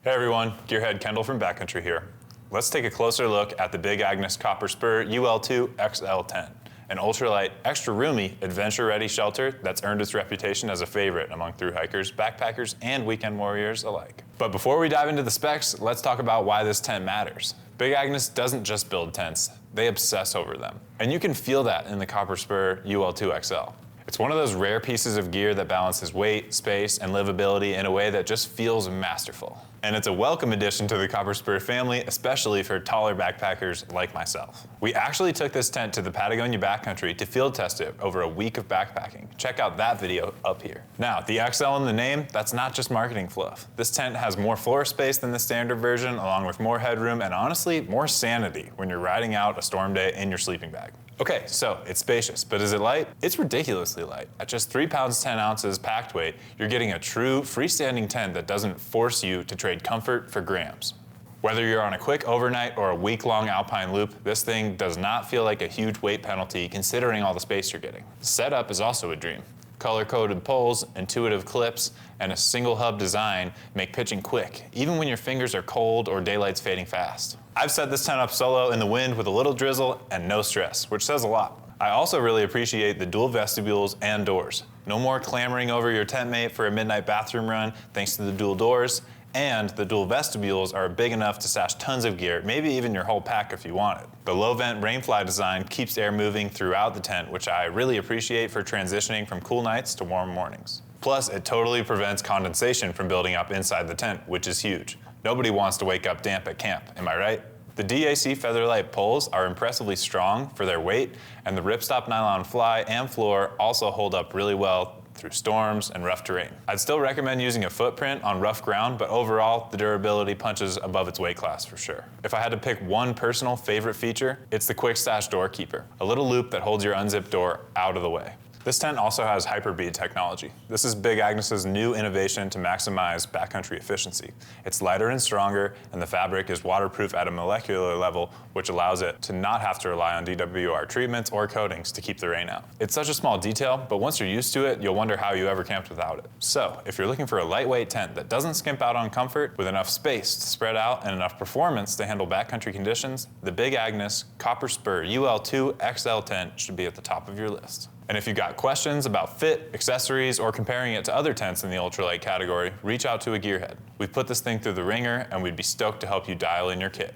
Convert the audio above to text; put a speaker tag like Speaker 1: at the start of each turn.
Speaker 1: Hey everyone, Gearhead Kendall from Backcountry here. Let's take a closer look at the Big Agnes Copper Spur UL2 XL tent, an ultralight, extra roomy, adventure-ready shelter that's earned its reputation as a favorite among thru hikers, backpackers, and weekend warriors alike. But before we dive into the specs, let's talk about why this tent matters. Big Agnes doesn't just build tents, they obsess over them. And you can feel that in the Copper Spur UL2 XL. It's one of those rare pieces of gear that balances weight, space, and livability in a way that just feels masterful. And it's a welcome addition to the Copper Spur family, especially for taller backpackers like myself. We actually took this tent to the Patagonia backcountry to field test it over a week of backpacking. Check out that video up here. Now, the XL in the name, that's not just marketing fluff. This tent has more floor space than the standard version, along with more headroom and honestly, more sanity when you're riding out a storm day in your sleeping bag. Okay, so it's spacious, but is it light? It's ridiculously light. At just 3 pounds 10 ounces packed weight, you're getting a true freestanding tent that doesn't force you to trade comfort for grams. Whether you're on a quick overnight or a week-long alpine loop, this thing does not feel like a huge weight penalty considering all the space you're getting. The setup is also a dream. Color-coded poles, intuitive clips, and a single hub design make pitching quick, even when your fingers are cold or daylight's fading fast. I've set this tent up solo in the wind with a little drizzle and no stress, which says a lot. I also really appreciate the dual vestibules and doors. No more clamoring over your tent mate for a midnight bathroom run thanks to the dual doors, and the dual vestibules are big enough to stash tons of gear, maybe even your whole pack if you want it. The low vent rainfly design keeps air moving throughout the tent, which I really appreciate for transitioning from cool nights to warm mornings. Plus, it totally prevents condensation from building up inside the tent, which is huge. Nobody wants to wake up damp at camp, am I right? The DAC Featherlight poles are impressively strong for their weight, and the ripstop nylon fly and floor also hold up really well through storms and rough terrain. I'd still recommend using a footprint on rough ground, but overall, the durability punches above its weight class for sure. If I had to pick one personal favorite feature, it's the Quick Stash Door Keeper, a little loop that holds your unzipped door out of the way. This tent also has HyperBead technology. This is Big Agnes's new innovation to maximize backcountry efficiency. It's lighter and stronger, and the fabric is waterproof at a molecular level, which allows it to not have to rely on DWR treatments or coatings to keep the rain out. It's such a small detail, but once you're used to it, you'll wonder how you ever camped without it. So, if you're looking for a lightweight tent that doesn't skimp out on comfort, with enough space to spread out and enough performance to handle backcountry conditions, the Big Agnes Copper Spur UL2 XL tent should be at the top of your list. And if you've got questions about fit, accessories, or comparing it to other tents in the ultralight category, reach out to a gearhead. We've put this thing through the ringer, and we'd be stoked to help you dial in your kit.